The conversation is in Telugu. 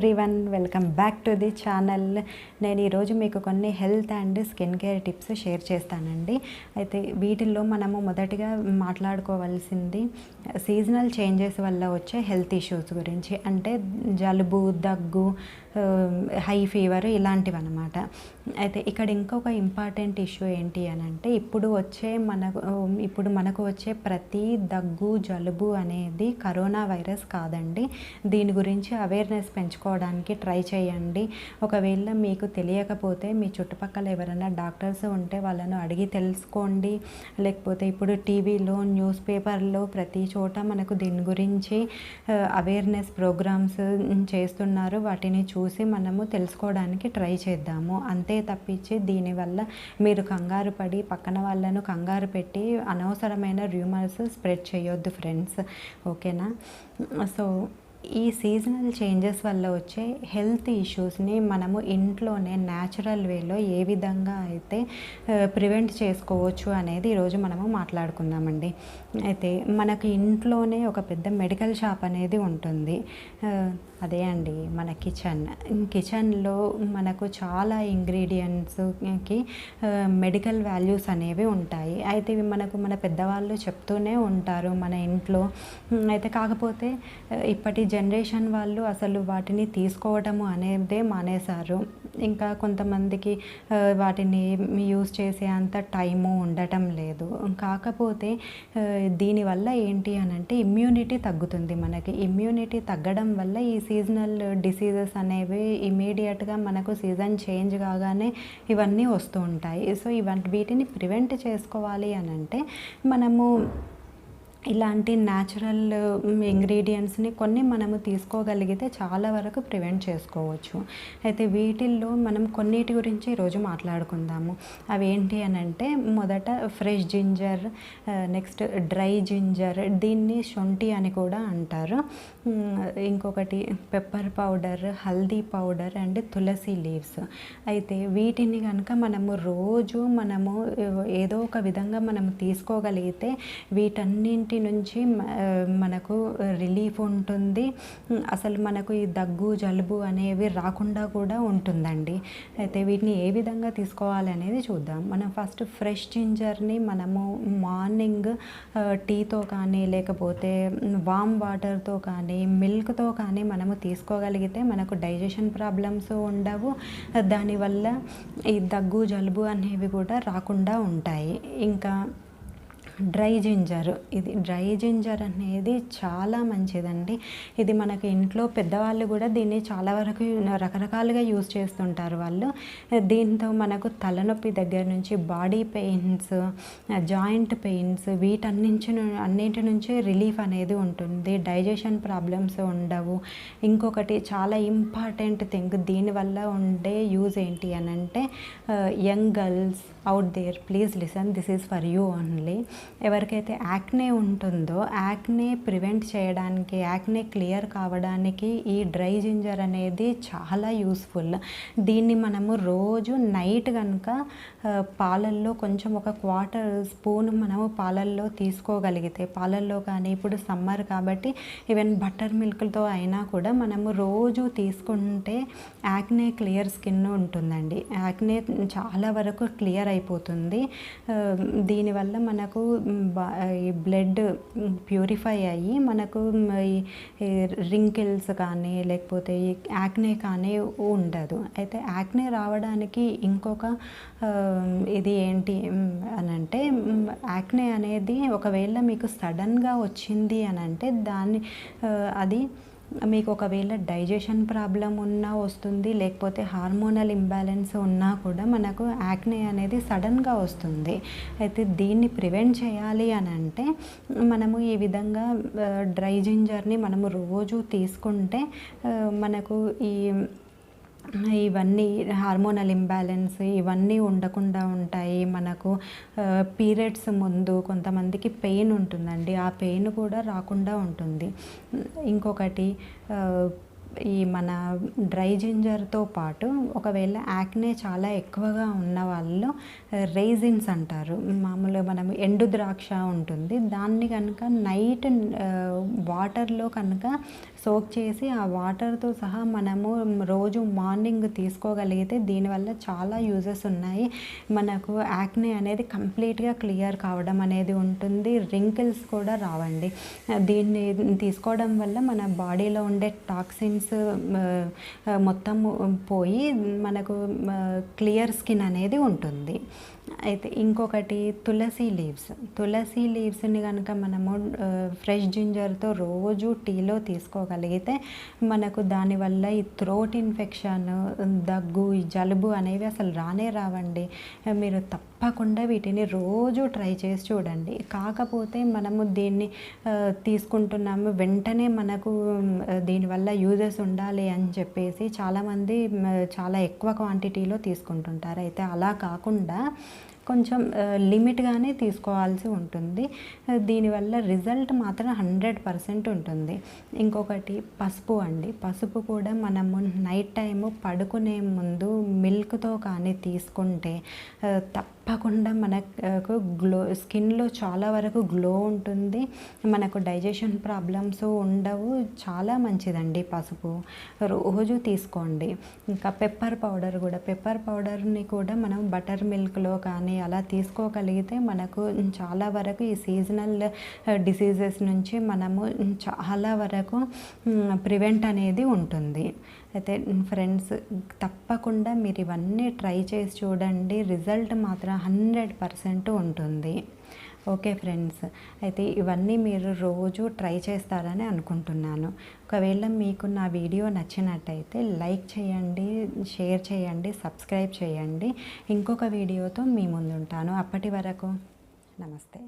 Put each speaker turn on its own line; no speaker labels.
Everyone, welcome back to the channel. నేను ఈరోజు మీకు కొన్ని health and skin care tips share చేస్తానండి. అయితే వీటిల్లో మనము మొదటిగా మాట్లాడుకోవాల్సింది సీజనల్ చేంజెస్ వల్ల వచ్చే హెల్త్ ఇష్యూస్ గురించి. అంటే జలుబు, దగ్గు, హై ఫీవర్ ఇలాంటివి అన్నమాట. అయితే ఇక్కడ ఇంకొక ఇంపార్టెంట్ ఇష్యూ ఏంటి అని అంటే ఇప్పుడు మనకు వచ్చే ప్రతి దగ్గు, జలుబు అనేది కరోనా వైరస్ కాదండి. దీని గురించి అవేర్నెస్ పెంచుకోవడానికి ట్రై చేయండి. ఒకవేళ మీకు తెలియకపోతే మీ చుట్టుపక్కల ఎవరైనా డాక్టర్స్ ఉంటే వాళ్ళను అడిగి తెలుసుకోండి. లేకపోతే ఇప్పుడు టీవీలో, న్యూస్ పేపర్లో ప్రతి చోట మనకు దీని గురించి అవేర్నెస్ ప్రోగ్రామ్స్ చేస్తున్నారు. వాటిని చూసి మనము తెలుసుకోవడానికి ట్రై చేద్దాము. అంతే తప్పించి దీనివల్ల మీరు కంగారు పడి పక్కన వాళ్ళను కంగారు పెట్టి అనవసరమైన రూమర్స్ స్ప్రెడ్ చేయొద్దు ఫ్రెండ్స్, ఓకేనా? సో ఈ సీజనల్ చేంజెస్ వల్ల వచ్చే హెల్త్ ఇష్యూస్ని మనము ఇంట్లోనే న్యాచురల్ వేలో ఏ విధంగా అయితే ప్రివెంట్ చేసుకోవచ్చు అనేది ఈరోజు మనము మాట్లాడుకుందామండి. అయితే మనకి ఇంట్లోనే ఒక పెద్ద మెడికల్ షాప్ అనేది ఉంటుంది. అదే అండి మన కిచెన్లో మనకు చాలా ఇంగ్రీడియంట్స్కి మెడికల్ వాల్యూస్ అనేవి ఉంటాయి. అయితే ఇవి మన పెద్దవాళ్ళు చెప్తూనే ఉంటారు మన ఇంట్లో. అయితే కాకపోతే ఇప్పటి జనరేషన్ వాళ్ళు అసలు వాటిని తీసుకోవడము అనేదే మానేశారు. ఇంకా కొంతమందికి వాటిని యూజ్ చేసే అంత టైము ఉండటం లేదు. కాకపోతే దీనివల్ల ఏంటి అని అంటే ఇమ్యూనిటీ తగ్గుతుంది. మనకి ఇమ్యూనిటీ తగ్గడం వల్ల ఈ సీజనల్ డిసీజెస్ అనేవి ఇమీడియట్గా మనకు సీజన్ చేంజ్ కాగానే ఇవన్నీ వస్తూ ఉంటాయి. సో వీటిని ప్రివెంట్ చేసుకోవాలి అని అంటే మనము ఇలాంటి న్యాచురల్ ఇంగ్రీడియంట్స్ని కొన్ని మనము తీసుకోగలిగితే చాలా వరకు ప్రివెంట్ చేసుకోవచ్చు. అయితే వీటిల్లో మనం కొన్నిటి గురించి ఈరోజు మాట్లాడుకుందాము. అవి ఏంటి అని అంటే మొదట fresh ginger, next dry ginger, దీన్ని శొంఠి అని కూడా అంటారు. ఇంకొకటి pepper powder, haldi powder and tulsi leaves. అయితే వీటిని కనుక మనము ఏదో ఒక విధంగా మనము తీసుకోగలిగితే వీటన్నింటి నుంచి మనకు రిలీఫ్ ఉంటుంది. అసలు మనకు ఈ దగ్గు, జలుబు అనేవి రాకుండా కూడా ఉంటుందండి. అయితే వీటిని ఏ విధంగా తీసుకోవాలి అనేది చూద్దాం. మనం ఫస్ట్ ఫ్రెష్ జింజర్ని మనము మార్నింగ్ టీతో కానీ లేకపోతే వామ్ వాటర్తో కానీ మిల్క్తో కానీ మనము తీసుకోగలిగితే మనకు డైజెషన్ ప్రాబ్లమ్స్ ఉండవు. దానివల్ల ఈ దగ్గు, జలుబు అనేవి కూడా రాకుండా ఉంటాయి. ఇంకా డ్రై జింజర్ అనేది చాలా మంచిదండి. ఇది మనకి ఇంట్లో పెద్దవాళ్ళు కూడా దీన్ని చాలా వరకు రకరకాలుగా యూజ్ చేస్తుంటారు వాళ్ళు. దీంతో మనకు తలనొప్పి దగ్గర నుంచి బాడీ పెయిన్స్, జాయింట్ పెయిన్స్, అన్నింటి నుంచి రిలీఫ్ అనేది ఉంటుంది. డైజెషన్ ప్రాబ్లమ్స్ ఉండవు. ఇంకొకటి చాలా ఇంపార్టెంట్ థింగ్, దీనివల్ల ఉండే యూజ్ ఏంటి అని అంటే young girls out there, please listen, this is for you only. ఎవరికైతే యాక్నే ఉంటుందో యాక్నే ప్రివెంట్ చేయడానికి, యాక్నే క్లియర్ కావడానికి ఈ డ్రై జింజర్ అనేది చాలా యూస్ఫుల్. దీన్ని మనము రోజు నైట్ కనుక పాలల్లో కొంచెం ఒక 1/4 స్పూన్ మనము పాలల్లో తీసుకోగలిగితే, పాలల్లో కానీ ఇప్పుడు సమ్మర్ కాబట్టి ఈవెన్ బటర్ మిల్క్తో అయినా కూడా మనము రోజు తీసుకుంటే యాక్నే క్లియర్ స్కిన్ ఉంటుందండి. యాక్నే చాలా వరకు క్లియర్ అయిపోతుంది. దీనివల్ల మనకు ఈ బ్లడ్ ప్యూరిఫై అయ్యి మనకు రింకిల్స్ కానీ లేకపోతే ఈ యాక్నే కానీ ఉండదు. అయితే యాక్నే రావడానికి ఇంకొక ఇది ఏంటి అని అంటే యాక్నే అనేది ఒకవేళ మీకు సడన్గా వచ్చింది అని అంటే అది మీకు ఒకవేళ డైజెషన్ ప్రాబ్లం ఉన్నా వస్తుంది, లేకపోతే హార్మోనల్ ఇంబ్యాలెన్స్ ఉన్నా కూడా మనకు యాక్నే అనేది సడన్గా వస్తుంది. అయితే దీన్ని ప్రివెంట్ చేయాలి అని అంటే మనము ఈ విధంగా డ్రై జింజర్ని మనము రోజు తీసుకుంటే మనకు ఇవన్నీ హార్మోనల్ ఇంబ్యాలెన్స్ ఇవన్నీ ఉండకుండా ఉంటాయి. మనకు పీరియడ్స్ ముందు కొంతమందికి పెయిన్ ఉంటుందండి, ఆ పెయిన్ కూడా రాకుండా ఉంటుంది. ఇంకొకటి ఈ మన డ్రై జింజర్తో పాటు ఒకవేళ యాక్నే చాలా ఎక్కువగా ఉన్న వాళ్ళు రైజిన్స్ అంటారు, మామూలుగా మనం ఎండు ద్రాక్ష ఉంటుంది, దాన్ని కనుక నైట్ వాటర్లో కనుక సోక్ చేసి ఆ వాటర్తో సహా మనము రోజు మార్నింగ్ తీసుకోగలిగితే దీనివల్ల చాలా యూజెస్ ఉన్నాయి. మనకు యాక్నే అనేది కంప్లీట్గా క్లియర్ కావడం అనేది ఉంటుంది. రింకిల్స్ కూడా రావండి. దీన్ని తీసుకోవడం వల్ల మన బాడీలో ఉండే టాక్సిన్స్ మొత్తం పోయి మనకు క్లియర్ స్కిన్ అనేది ఉంటుంది. అయితే ఇంకొకటి తులసి లీవ్స్ని కనుక మనము ఫ్రెష్ జింజర్తో రోజు టీలో తీసుకోగలిగితే మనకు దానివల్ల ఈ థ్రోట్ ఇన్ఫెక్షన్, దగ్గు, ఈ జలుబు అనేవి అసలు రానే రావండి. మీరు తప్పకుండా వీటిని రోజు ట్రై చేసి చూడండి. కాకపోతే మనము దీన్ని తీసుకుంటున్నాము వెంటనే మనకు దీనివల్ల యూజెస్ ఉండాలి అని చెప్పేసి చాలామంది చాలా ఎక్కువ క్వాంటిటీలో తీసుకుంటుంటారు. అయితే అలా కాకుండా కొంచెం లిమిట్గానే తీసుకోవాల్సి ఉంటుంది. దీనివల్ల రిజల్ట్ మాత్రం 100% ఉంటుంది. ఇంకొకటి పసుపు అండి. పసుపు కూడా మనము నైట్ టైము పడుకునే ముందు మిల్క్తో కానీ తీసుకుంటే తప్పకుండా మనకు స్కిన్లో చాలా వరకు గ్లో ఉంటుంది. మనకు డైజెషన్ ప్రాబ్లమ్స్ ఉండవు. చాలా మంచిదండి పసుపు. రోజు తీసుకోండి. ఇంకా పెప్పర్ పౌడర్ని కూడా మనం బటర్ మిల్క్లో కానీ అలా తీసుకోగలిగితే మనకు చాలా వరకు ఈ సీజనల్ డిసీజెస్ నుంచి మనము చాలా వరకు ప్రివెంట్ అనేది ఉంటుంది. అయితే ఫ్రెండ్స్, తప్పకుండా మీరు ఇవన్నీ ట్రై చేసి చూడండి. రిజల్ట్ మాత్రం 100% ఉంటుంది. ఓకే ఫ్రెండ్స్, అయితే ఇవన్నీ మీరు రోజు ట్రై చేస్తారని అనుకుంటున్నాను. ఒకవేళ మీకు నా వీడియో నచ్చినట్టయితే లైక్ చేయండి, షేర్ చేయండి, సబ్స్క్రైబ్ చేయండి. ఇంకొక వీడియోతో మీ ముందుంటాను. అప్పటి వరకు నమస్తే.